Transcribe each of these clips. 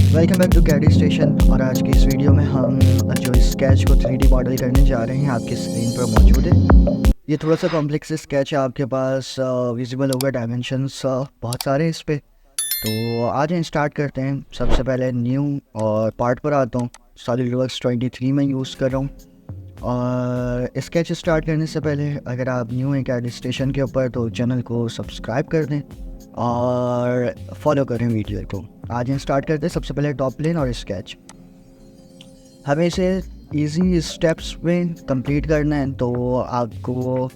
Welcome back to caddy station. और आज की इस वीडियो में हम जो स्केच को 3D मॉडल करने जा रहे हैं आपकी स्क्रीन पर मौजूद है। ये थोड़ा सा कॉम्प्लेक्स स्केच है, आपके पास विजिबल होगा डायमेंशंस बहुत सारे हैं इस पे। तो आज हम स्टार्ट करते हैं। सबसे पहले न्यू और पार्ट पर आता हूँ। सॉलिडवर्क्स 23 में यूज़ कर रहा हूँ। और स्केच स्टार्ट करने से पहले अगर आप न्यू हैं कैडी स्टेशन के ऊपर तो चैनल को सब्सक्राइब कर दें और फॉलो करें वीडियो को। आज हम स्टार्ट करते हैं। सबसे पहले टॉप प्लेन और स्केच हमें इसे इजी स्टेप्स में कंप्लीट करना है। तो आपको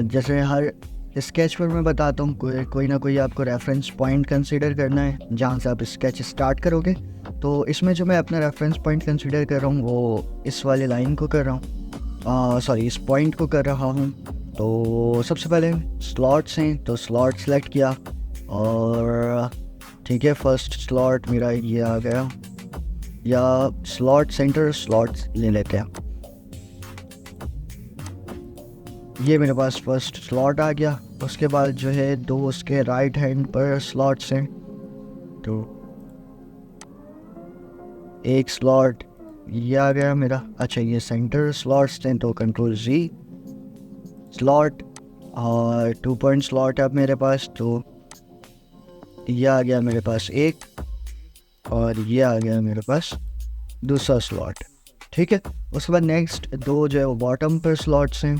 जैसे हर स्केच पर मैं बताता हूँ कोई ना कोई आपको रेफरेंस पॉइंट कंसीडर करना है जहाँ से आप स्केच स्टार्ट करोगे। तो इसमें जो मैं अपना रेफरेंस पॉइंट कंसीडर कर रहा हूँ वो इस वाली लाइन को कर रहा हूँ, सॉरी इस पॉइंट को कर रहा हूँ। तो सबसे पहले स्लॉट्स हैं तो स्लॉट सेलेक्ट किया और ठीक है, फर्स्ट स्लॉट मेरा ये आ गया, या स्लॉट सेंटर स्लॉट ले लेते हैं। ये मेरे पास फर्स्ट स्लॉट आ गया। उसके बाद जो है दो उसके राइट हैंड पर स्लॉट्स हैं। तो एक स्लॉट ये आ गया मेरा। अच्छा, ये सेंटर स्लॉट्स हैं तो कंट्रोल Z स्लॉट और 2 पॉइंट स्लॉट है अब मेरे पास। तो ये आ गया मेरे पास एक और ये आ गया मेरे पास दूसरा स्लॉट। ठीक है, उसके बाद नेक्स्ट दो जो है वो बॉटम पर स्लॉट्स हैं।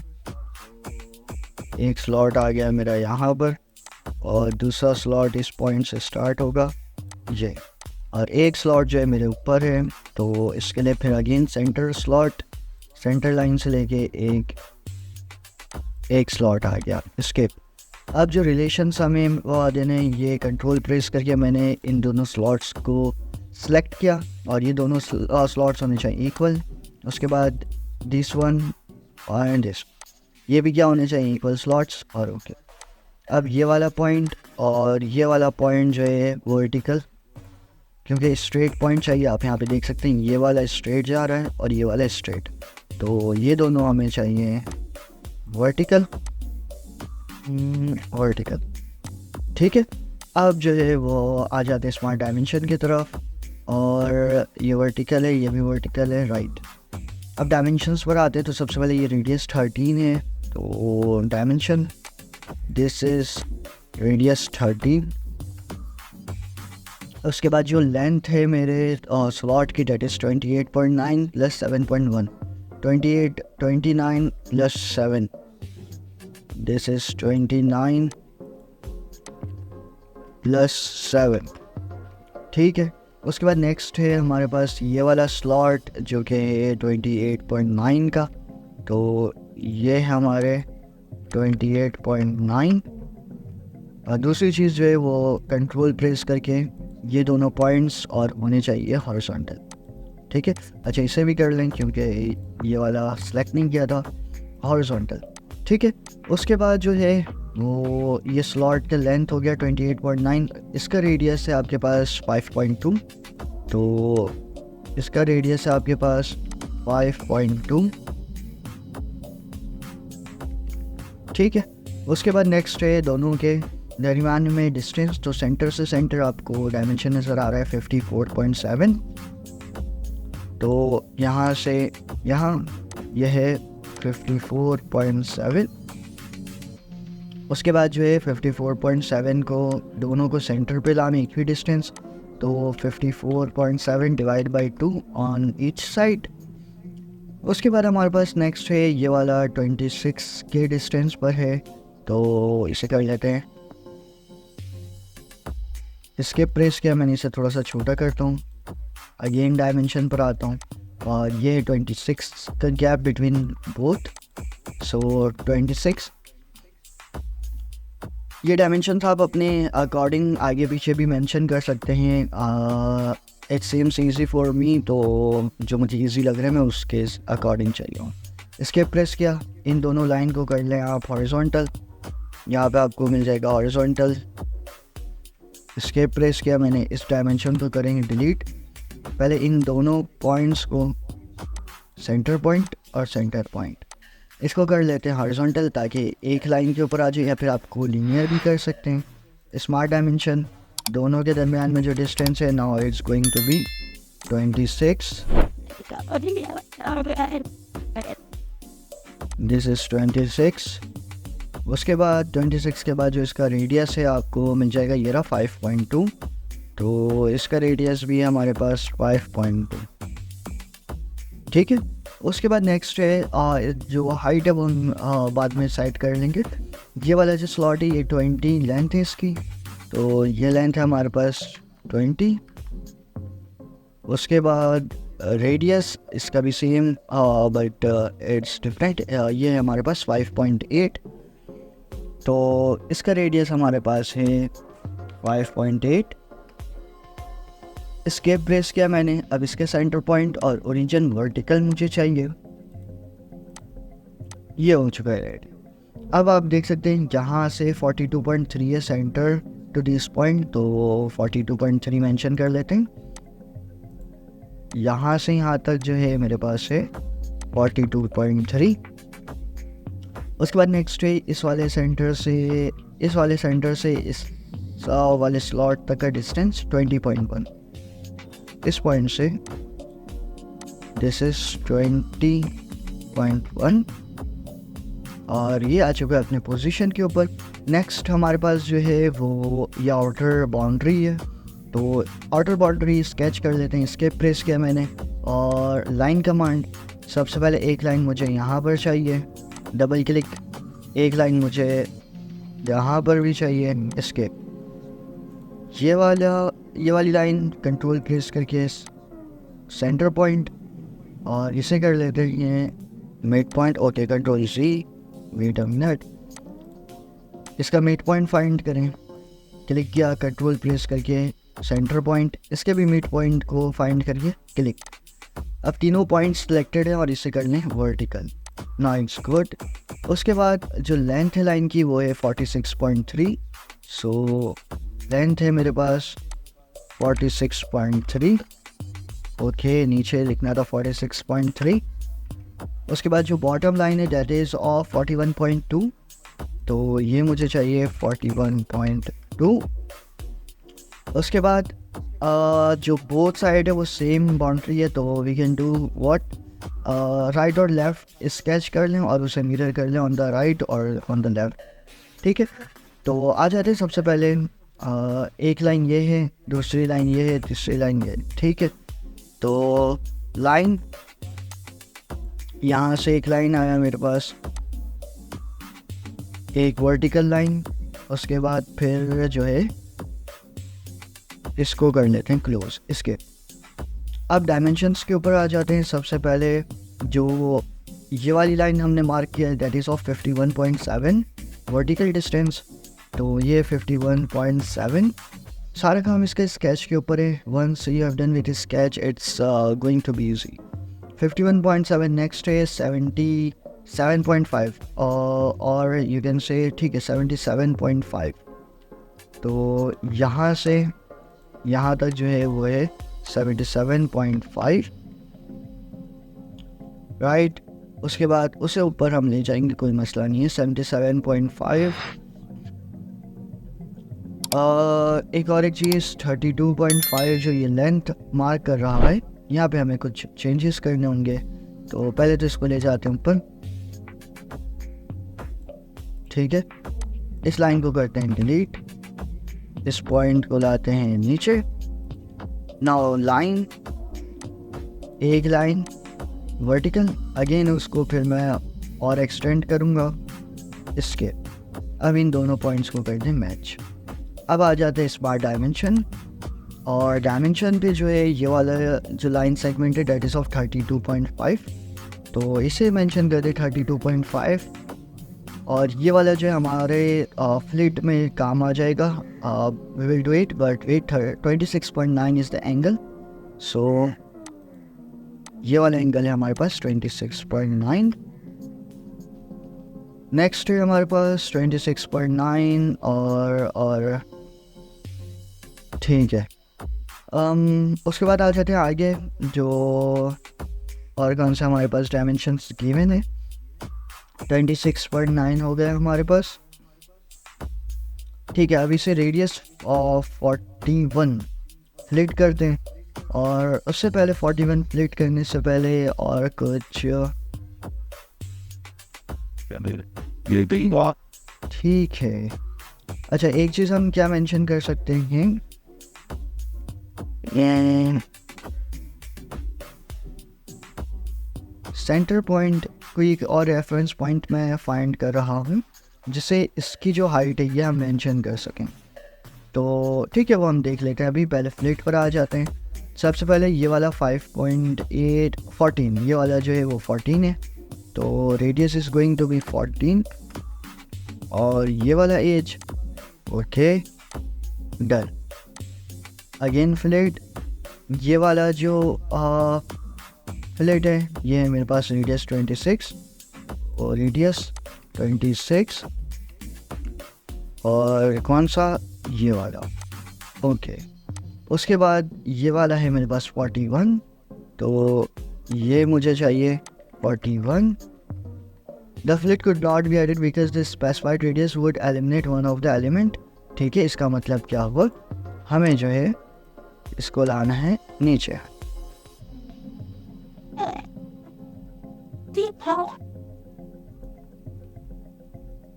एक स्लॉट आ गया मेरा यहाँ पर और दूसरा स्लॉट इस पॉइंट से स्टार्ट होगा ये, और एक स्लॉट जो है मेरे ऊपर है। तो इसके लिए फिर again centre slot, centre line से लेके एक स्लॉट आ गया स्किप। अब जो रिलेशंस हमें वो देने, ये कंट्रोल प्रेस करके मैंने इन दोनों स्लॉट्स को सिलेक्ट किया और ये दोनों स्लॉट्स होने चाहिए इक्वल। उसके बाद दिस वन एंड दिस, ये भी क्या होने चाहिए इक्वल स्लॉट्स और ओके। अब ये वाला पॉइंट और ये वाला पॉइंट जो है वर्टिकल, क्योंकि स्ट्रेट पॉइंट चाहिए। आप यहाँ पे देख सकते हैं ये वाला स्ट्रेट जा रहा है और ये वाला स्ट्रेट, तो ये दोनों हमें चाहिए वर्टिकल वर्टिकल। ठीक है, अब जो है वो आ जाते हैं स्मार्ट डायमेंशन की तरफ। और ये वर्टिकल है, ये भी वर्टिकल है, राइट। अब डायमेंशंस पर आते हैं तो सबसे पहले ये रेडियस 13 है तो डायमेंशन दिस इज रेडियस 13। उसके बाद जो लेंथ है मेरे स्लॉट की date is 28.9 plus 7.1, 29 plus 7, this is 29 plus 7। ठीक है, उसके बाद नेक्स्ट है हमारे पास ये वाला स्लॉट जो कि 28.9 का। तो ये है हमारे 28.9। और दूसरी चीज़ जो है वो कंट्रोल प्रेस करके ये दोनों पॉइंट्स और होने चाहिए हॉरिजॉन्टल। ठीक है, अच्छा इसे भी कर लें क्योंकि ये वाला सेलेक्ट नहीं किया था, हॉरिजॉन्टल। ठीक है, उसके बाद जो है वो ये स्लॉट का लेंथ हो गया 28.9। इसका रेडियस है आपके पास 5.2, तो इसका रेडियस है आपके पास 5.2। ठीक है, उसके बाद नेक्स्ट है दोनों के दरमियान में डिस्टेंस। तो सेंटर से सेंटर आपको डायमेंशन नज़र आ रहा है 54.7। तो यहाँ से यहाँ यह है 54.7। उसके बाद जो है 54.7 को दोनों को सेंटर पे लाने एक ही डिस्टेंस, तो 54.7 divide by 2 on each side. उसके बाद हमारे पास नेक्स्ट है ये वाला 26 के डिस्टेंस पर है, तो इसे कर लेते हैं। इसके प्रेस किया मैंने, इसे थोड़ा सा छोटा करता हूँ। अगेन डायमेंशन पर आता हूँ और ये 26 का गैप बिटवीन बोथ, सो 26। ये डायमेंशन आप अपने अकॉर्डिंग आगे पीछे भी मेंशन कर सकते हैं। It seems easy for me, तो जो मुझे ईजी लग रहा है मैं उसके अकॉर्डिंग चाहिए हूँ। इसके प्रेस किया, इन दोनों लाइन को कर लें आप हॉरिजॉन्टल। यहाँ पे आपको मिल जाएगा हॉरिजॉन्टल। इसके प्रेस किया मैंने, इस डायमेंशन को करेंगे डिलीट। पहले इन दोनों पॉइंट्स को सेंटर पॉइंट और सेंटर पॉइंट इसको कर लेते हैं हॉरिजॉन्टल, ताकि एक लाइन के ऊपर आ जाए, या फिर आपको लीनियर भी कर सकते हैं। स्मार्ट डायमेंशन दोनों के दरमियान में जो डिस्टेंस है now it's going to be 26, this is 26। उसके बाद 26 के बाद जो इसका रेडियस है आपको मिल जाएगा ये रहा 5.2, तो इसका रेडियस भी है हमारे पास 5.2, ठीक है। उसके बाद नेक्स्ट है जो हाइट है वो हम बाद में साइड कर लेंगे। ये वाला जो स्लॉट है ये 20 लेंथ है इसकी, तो ये लेंथ है हमारे पास 20। उसके बाद रेडियस इसका भी सेम बट इट्स डिफरेंट, ये है हमारे पास 5.8, तो इसका रेडियस हमारे पास है 5.8। स्केप ब्रेस किया मैंने। अब इसके सेंटर पॉइंट और ओरिजिन वर्टिकल मुझे चाहिए, ये हो चुका है रेडी। अब आप देख सकते हैं यहाँ से 42.3 है सेंटर टू दिस पॉइंट, तो 42.3 मेंशन कर लेते हैं। यहाँ से यहाँ तक जो है मेरे पास है 42.3। उसके बाद नेक्स्ट है इस वाले सेंटर से इस वाले स्लॉट तक का डिस्टेंस 20.1। इस पॉइंट से दिस इज 20.1 और ये आ चुका है अपने पोजीशन के ऊपर। नेक्स्ट हमारे पास जो है वो ये आउटर बाउंड्री है, तो आउटर बाउंड्री स्केच कर लेते हैं। इसके प्रेस किया मैंने और लाइन कमांड, सबसे पहले एक लाइन मुझे यहाँ पर चाहिए, डबल क्लिक, एक लाइन मुझे यहाँ पर भी चाहिए, इसके ये वाली लाइन कंट्रोल प्रेस करके सेंटर पॉइंट और इसे कर लेते हैं mid point. Okay, control C, wait a minute, इसका मिड पॉइंट फाइंड करें, क्लिक किया, कंट्रोल प्रेस करके सेंटर पॉइंट, इसके भी मिड पॉइंट को फाइंड करके क्लिक। अब तीनों पॉइंट्स सिलेक्टेड है और इसे कर लें वर्टिकल, नाउ इट्स गुड। उसके बाद जो लेंथ है लाइन की वो है 46.3, सो लेंथ है मेरे पास 46.3। ओके, नीचे लिखना था 46.3। उसके बाद जो बॉटम लाइन है डेट इज़ ऑफ 41.2, तो ये मुझे चाहिए 41.2। उसके बाद जो बोथ साइड है वो सेम बाउंड्री है, तो we can do what, right और लेफ़्ट स्केच कर लें और उसे मिरर कर लें ऑन द राइट और ऑन द लेफ़्ट, ठीक है। तो आ जाते हैं सबसे पहले एक लाइन ये है, दूसरी लाइन ये है, तीसरी लाइन ये है, ठीक है। तो लाइन यहाँ से एक लाइन आया मेरे पास, एक वर्टिकल लाइन, उसके बाद फिर जो है इसको कर लेते हैं क्लोज इसके। अब डायमेंशंस के ऊपर आ जाते हैं। सबसे पहले जो ये वाली लाइन हमने मार्क किया है that is of 51.7 vertical distance, तो ये 51.7। सारा काम इसके स्केच के ऊपर है। Once you have done with sketch it's going to be easy. 51.7 next है 77.5 और यू कैन से ठीक है 77.5। तो यहाँ से यहाँ तक जो है वो है 77.5, राइट। उसके बाद उसे ऊपर हम ले जाएंगे, कोई मसला नहीं है। 77.5 एक और एक चीज़ 32.5 जो ये लेंथ मार्क कर रहा है, यहाँ पे हमें कुछ चेंजेस करने होंगे। तो पहले तो इसको ले जाते हैं ऊपर, ठीक है। इस लाइन को करते हैं डिलीट, इस पॉइंट को लाते हैं नीचे। नाउ लाइन, एक लाइन वर्टिकल, अगेन उसको फिर मैं और एक्सटेंड करूँगा इसके। अब इन दोनों पॉइंट्स को कर दें मैच। अब आ जाते हैं स्मार्ट डायमेंशन, और डायमेंशन पे जो है ये वाला जो लाइन सेगमेंट है डेट इज़ ऑफ 32.5, तो इसे मेंशन कर दे 32.5। और ये वाला जो है हमारे फ्लिट में काम आ जाएगा। We will do it but wait, 26.9 is the angle, so ये वाला एंगल है हमारे पास 26.9। नेक्स्ट है हमारे पास 26.9 और ठीक है। उसके बाद आ जाते हैं आगे, जो और कौन सा हमारे पास डायमेंशंस गिवन है। 26.9 हो गया हमारे पास, ठीक है। अब इसे रेडियस ऑफ 41 फ्लिट करते हैं, और उससे पहले 41 फ्लिट करने से पहले और कुछ ठीक है। अच्छा, एक चीज़ हम क्या मेंशन कर सकते हैं, सेंटर पॉइंट, कोई एक और रेफरेंस पॉइंट मैं फाइंड कर रहा हूँ जिससे इसकी जो हाइट है ये हम मेंशन कर सकें। तो ठीक है, वो हम देख लेते हैं। अभी पहले फ्लिट पर आ जाते हैं। सबसे पहले ये वाला 5.8 14, ये वाला जो है वो 14 है, तो radius is going to be 14। और ये वाला edge, okay done. Again fillet, ये वाला जो फ्लिट है ये है मेरे पास रेडियस 26, और रेडियस 26, और कौन सा, ये वाला, ओके। उसके बाद ये वाला है मेरे पास 41, तो ये मुझे चाहिए 41। The fleet could not be added because the specified radius would eliminate one of the element। ठीक है, इसका मतलब क्या हुआ, हमें जो है इसको लाना है नीचे।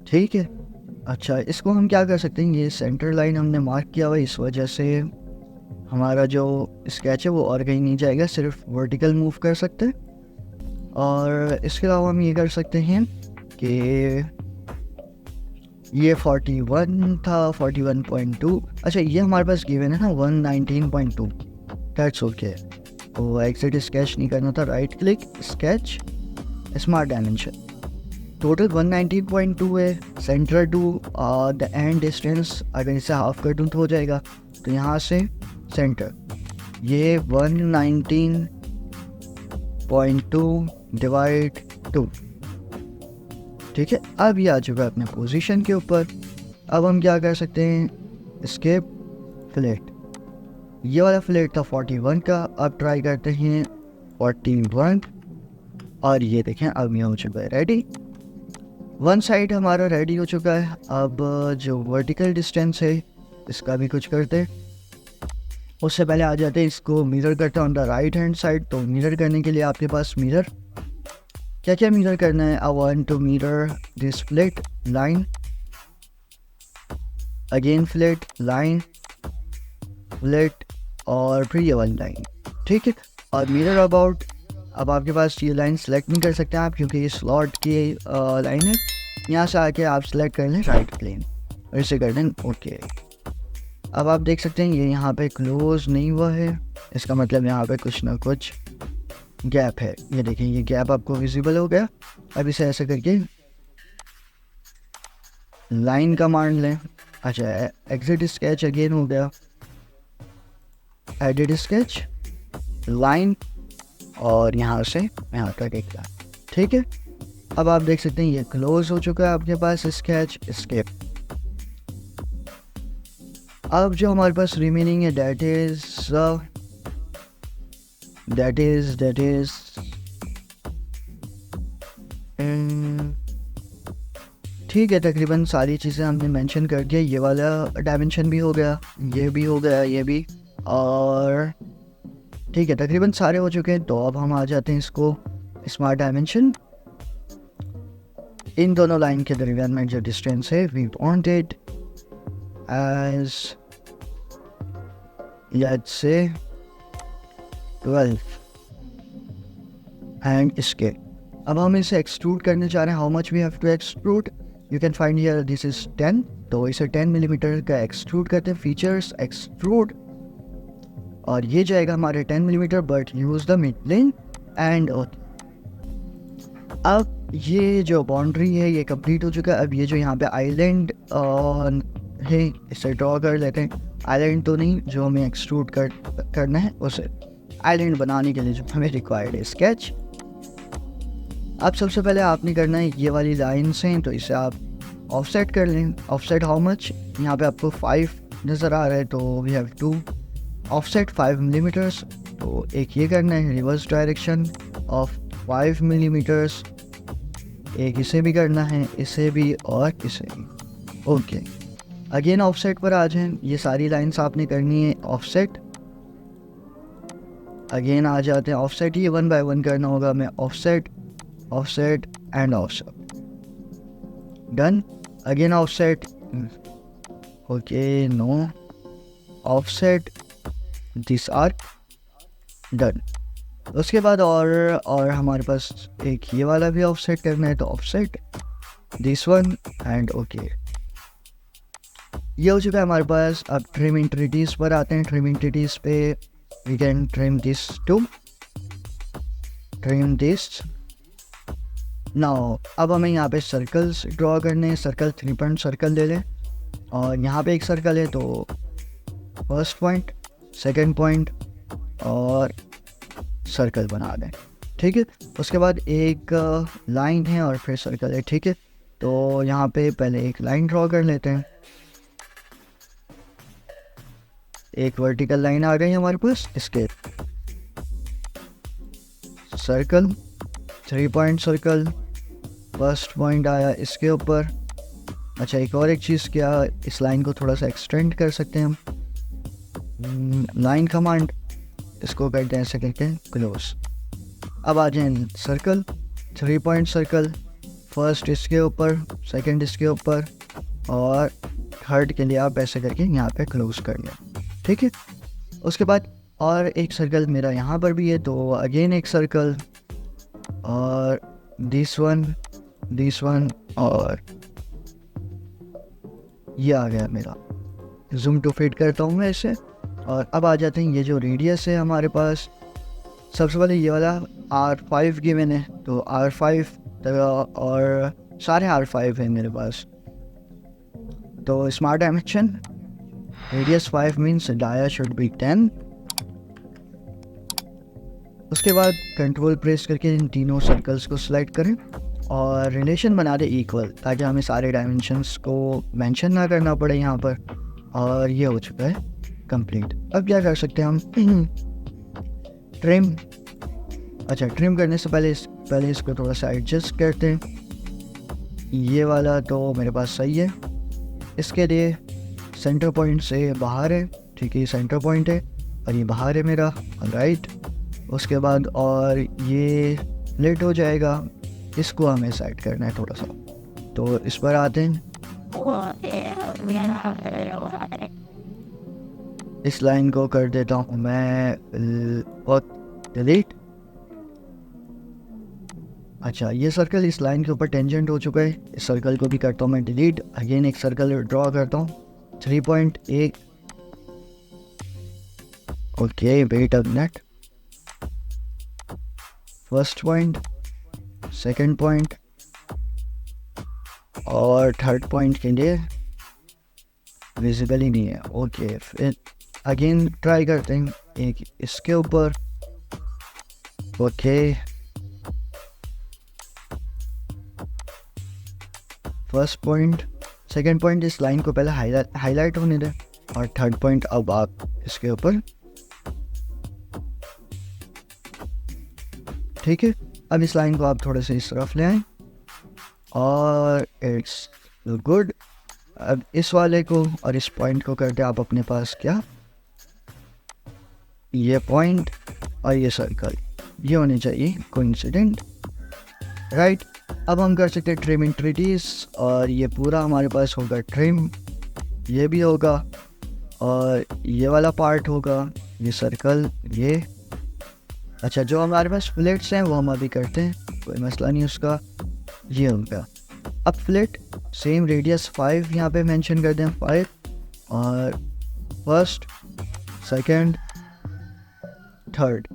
ठीक है। अच्छा, इसको हम क्या कर सकते हैं, ये सेंटर लाइन हमने मार्क किया हुआ, इस वजह से हमारा जो स्केच है वो और कहीं नहीं जाएगा, सिर्फ वर्टिकल मूव कर सकते हैं। और इसके अलावा हम ये कर सकते हैं कि ये 41 था, 41.2। अच्छा, ये हमारे पास गिवन है ना 119.2, दैट्स ओके। तो एग्जिट स्केच नहीं करना था, right click sketch smart dimension, total 119.2 है। Centre to the end distance अगर इसे हाफ कर दूँ तो हो जाएगा, तो यहाँ से सेंटर ये 119.2 डिवाइड 2, ठीक है। अब ये आ चुका है अपने पोजीशन के ऊपर। अब हम क्या कर सकते हैं, एस्केप फ्लैट, ये वाला फ्लैट था 41 का, अब ट्राई करते हैं 41, और ये देखें अब ये हो चुका है रेडी। वन साइड हमारा रेडी हो चुका है। अब जो वर्टिकल डिस्टेंस है इसका भी कुछ करते हैं। उससे पहले आ जाते हैं इसको मिरर करते हैं on the right hand side. तो मिरर करने के लिए आपके पास मिरर, क्या क्या मिरर करना है, I want to mirror this flat line, again flat line, flat, और फिर ये वाली लाइन, ठीक है। और मिरर अबाउट, अब आपके पास ये लाइन सेलेक्ट नहीं कर सकते आप क्योंकि ये स्लॉट की लाइन है। यहाँ से आके आप सेलेक्ट कर लें राइट प्लेन और इसे कर दें ओके। अब आप देख सकते हैं ये यहाँ पे क्लोज नहीं हुआ है, इसका मतलब यहाँ पे कुछ ना कुछ गैप है। ये देखें ये गैप आपको विजिबल हो गया। अब इसे ऐसे करके लाइन का मान लें। अच्छा, एग्जिट स्केच अगेन हो गया, एडिट स्केच लाइन, और यहाँ से यहाँ तक एक लाइन, ठीक है। अब आप देख सकते हैं ये क्लोज हो चुका है आपके पास स्केच एस्केप। अब जो हमारे पास रिमेनिंग है दैट इज ठीक है, तकरीबन सारी चीज़ें हमने मेंशन कर दिया। ये वाला डायमेंशन भी हो गया, ये भी हो गया, ये भी, और ठीक है तकरीबन सारे हो चुके हैं। तो अब हम आ जाते हैं इसको स्मार्ट डायमेंशन। इन दोनों लाइन के दरमियान में जो डिस्टेंस है we want it as let's say 12 and इसके। अब हम इसे एक्सट्रूड करने चाह रहे हैं। How much we have to extrude, you can find here this is 10, तो इसे 10 मिलीमीटर का एक्सट्रूड करते हैं। फीचर्स एक्सट्रूड, और ये जाएगा हमारे 10 millimetre, but use the mid plane and अब ये जो बाउंड्री है ये कंप्लीट हो चुका है। अब ये जो यहाँ पे आइलैंड है इसे ड्रॉ कर लेते हैं। आइलैंड तो नहीं, जो हमें एक्सट्रूड करना है उसे आइलैंड बनाने के लिए जो हमें रिक्वायर्ड है स्केच। अब सबसे पहले आपने करना है ये वाली लाइन्स हैं तो इसे आप ऑफसेट कर लें। ऑफसेट हाउ मच, यहाँ पे आपको 5 नज़र आ रहा है तो we have to offset 5 millimetres. तो एक ये करना है रिवर्स डायरेक्शन ऑफ 5 मिलीमीटर्स, एक इसे भी करना है, इसे भी और इसे भी, ओके। अगेन ऑफसेट पर आ जाएं, ये सारी लाइंस आपने करनी है ऑफसेट। अगेन आ जाते हैं ऑफसेट, ये 1 बाय 1 करना होगा हमें, offset offset and offset, done. Again offset, okay no, offset this arc, done. उसके बाद और हमारे पास एक ये वाला भी ऑफसेट करना है, तो offset this one and okay. ये हो चुका है हमारे पास। अब ट्रिम इंटिटीज पर आते हैं। ट्रिम इंटिटीज पे we can trim this too, trim this. Now अब हमें यहाँ पे सर्कल्स ड्रॉ करने हैं। सर्कल 3 पॉइंट सर्कल ले लें, और यहाँ पे एक सर्कल है तो फर्स्ट पॉइंट, सेकंड पॉइंट और सर्कल बना दें, ठीक है। उसके बाद एक लाइन है और फिर सर्कल है, ठीक है। तो यहाँ पे पहले एक लाइन ड्रॉ कर लेते हैं। एक वर्टिकल लाइन आ गई हमारे पास, इसके circle 3 point circle, first point आया इसके ऊपर। अच्छा, एक और एक चीज़, क्या इस लाइन को थोड़ा सा एक्सटेंड कर सकते हैं हम, लाइन कमांड, इसको करते हैं ऐसे करके क्लोज। अब आ जाए सर्कल 3 पॉइंट सर्कल, फर्स्ट इसके ऊपर, सेकंड इसके ऊपर और थर्ड के लिए आप ऐसे करके यहाँ पे क्लोज कर लें, ठीक है। उसके बाद और एक सर्कल मेरा यहाँ पर भी है, तो अगेन एक सर्कल और दिस वन और ये आ गया मेरा। जूम टू फिट करता हूँ मैं इसे। और अब आ जाते हैं ये जो रेडियस है हमारे पास, सबसे पहले ये वाला R5 गिवन है, तो R5 और सारे R5 है मेरे पास। तो smart dimension radius 5 means dia should be 10। उसके बाद कंट्रोल प्रेस करके इन तीनों सर्कल्स को सिलेक्ट करें और रिलेशन बना दे इक्वल, ताकि हमें सारे डायमेंशंस को मेंशन ना करना पड़े यहाँ पर। और ये हो चुका है कंप्लीट। अब क्या कर सकते हैं हम, ट्रिम। अच्छा, ट्रिम करने से पहले इसको थोड़ा सा एडजस्ट करते हैं। ये वाला तो मेरे पास सही है, इसके लिए सेंटर पॉइंट से बाहर है, ठीक है, सेंटर पॉइंट है और ये बाहर है मेरा, राइट। उसके बाद और ये लेट हो जाएगा, इसको हमें सेट करना है थोड़ा सा, तो इस पर आते हैं। इस लाइन को कर देता हूँ मैं डिलीट। अच्छा, ये सर्कल इस लाइन के ऊपर टेंजेंट हो चुका है, इस सर्कल को भी करता हूँ मैं डिलीट। अगेन एक सर्कल ड्रॉ करता हूँ 3 पॉइंट, एक okay, wait a minute, first point, second point और थर्ड पॉइंट के लिए विजिबल ही नहीं है, ओके। फिर अगेन ट्राई करते हैं एक इसके ऊपर, okay, first point, second point, इस लाइन को पहले हाईलाइट होने दें और थर्ड पॉइंट अब आप इसके ऊपर, ठीक है। अब इस लाइन को आप थोड़े से इस तरफ ले आए और इट्स गुड। अब इस वाले को और इस पॉइंट को करते आप अपने पास क्या, ये पॉइंट और ये सर्कल, ये होने चाहिए कोइंसिडेंट, राइट। अब हम कर सकते हैं ट्रिम इंटिटीज और ये पूरा हमारे पास होगा ट्रिम, ये भी होगा और ये वाला पार्ट होगा, ये सर्कल, ये। अच्छा, जो हमारे पास फ्लेट्स हैं वो हम अभी करते हैं, कोई मसला नहीं उसका, ये होगा। अब फ्लेट सेम रेडियस 5 यहाँ पे मेंशन कर दें, 5 और फर्स्ट, सेकंड, थर्ड,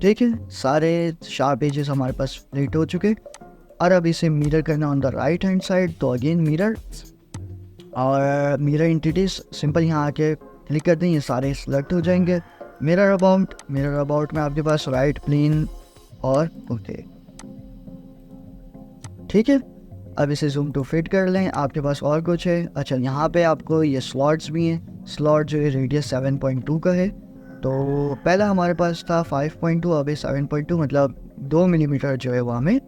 ठीक है। सारे शार्प एजेस हमारे पास फ्लेट हो चुके। और अब इसे मिरर करना on the right hand side, तो अगेन मिरर और मिरर एंटिटीज, सिंपल यहाँ आके क्लिक कर दें, ये सारे सिलेक्ट हो जाएंगे। मिरर अबाउट में आपके पास राइट प्लेन और ओके, ठीक है। अब इसे जूम टू फिट कर लें, आपके पास और कुछ है। अच्छा, यहाँ पे आपको ये स्लॉट्स भी हैं, स्लॉट जो है रेडियस 7.2 का है, तो पहला हमारे पास था 5.2, अब 7.2, मतलब 2 मिलीमीटर जो है वो हमें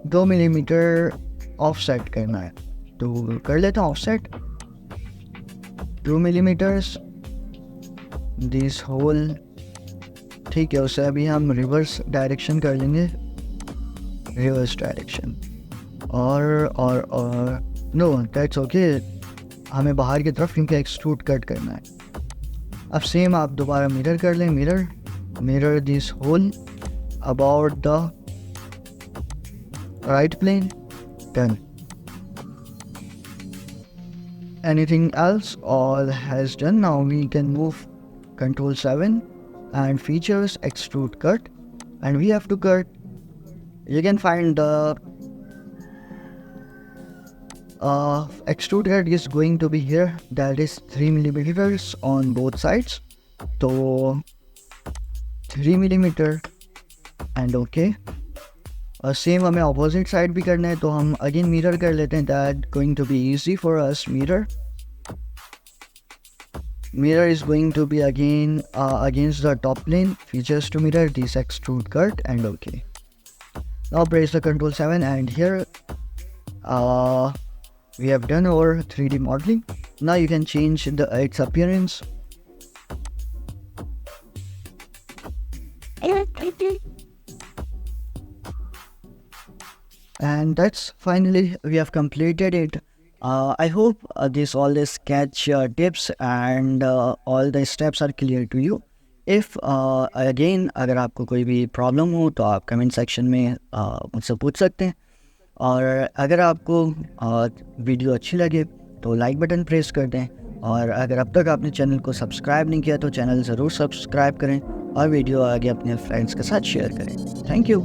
2 मिलीमीटर ऑफ सेट करना है, तो कर लेते हैं ऑफसेट 2 मिलीमीटर्स दिस होल। ठीक है, उसे अभी हम रिवर्स डायरेक्शन कर लेंगे, रिवर्स डायरेक्शन और नो दैट्स ओके, हमें बाहर की तरफ क्योंकि एक्सट्रूड कट करना है। अब सेम आप दोबारा मिरर कर लें, mirror this whole about the right plane, done. Anything else? All has done. Now we can move Control 7 and features extrude cut, and we have to cut. You can find the extrude cut is going to be here. That is 3 millimeters on both sides. So 3 millimeter and okay. Same हमें opposite side भी करना है, तो हम again mirror कर लेते हैं। That going to be easy for us. Mirror is going to be again against the top plane, features to mirror this extrude cut and okay. Now press the Control 7 and here we have done our 3D modeling. Now you can change its appearance. And that's finally we have completed it. I hope all the sketch tips and all the steps are clear to you. If again अगर आपको कोई भी problem हो तो आप comment section में मुझसे पूछ सकते हैं। और अगर आपको वीडियो अच्छी लगे तो लाइक बटन प्रेस कर दें, और अगर अब तक आपने चैनल को सब्सक्राइब नहीं किया तो चैनल ज़रूर सब्सक्राइब करें और वीडियो आगे अपने फ्रेंड्स के साथ शेयर करें। Thank you.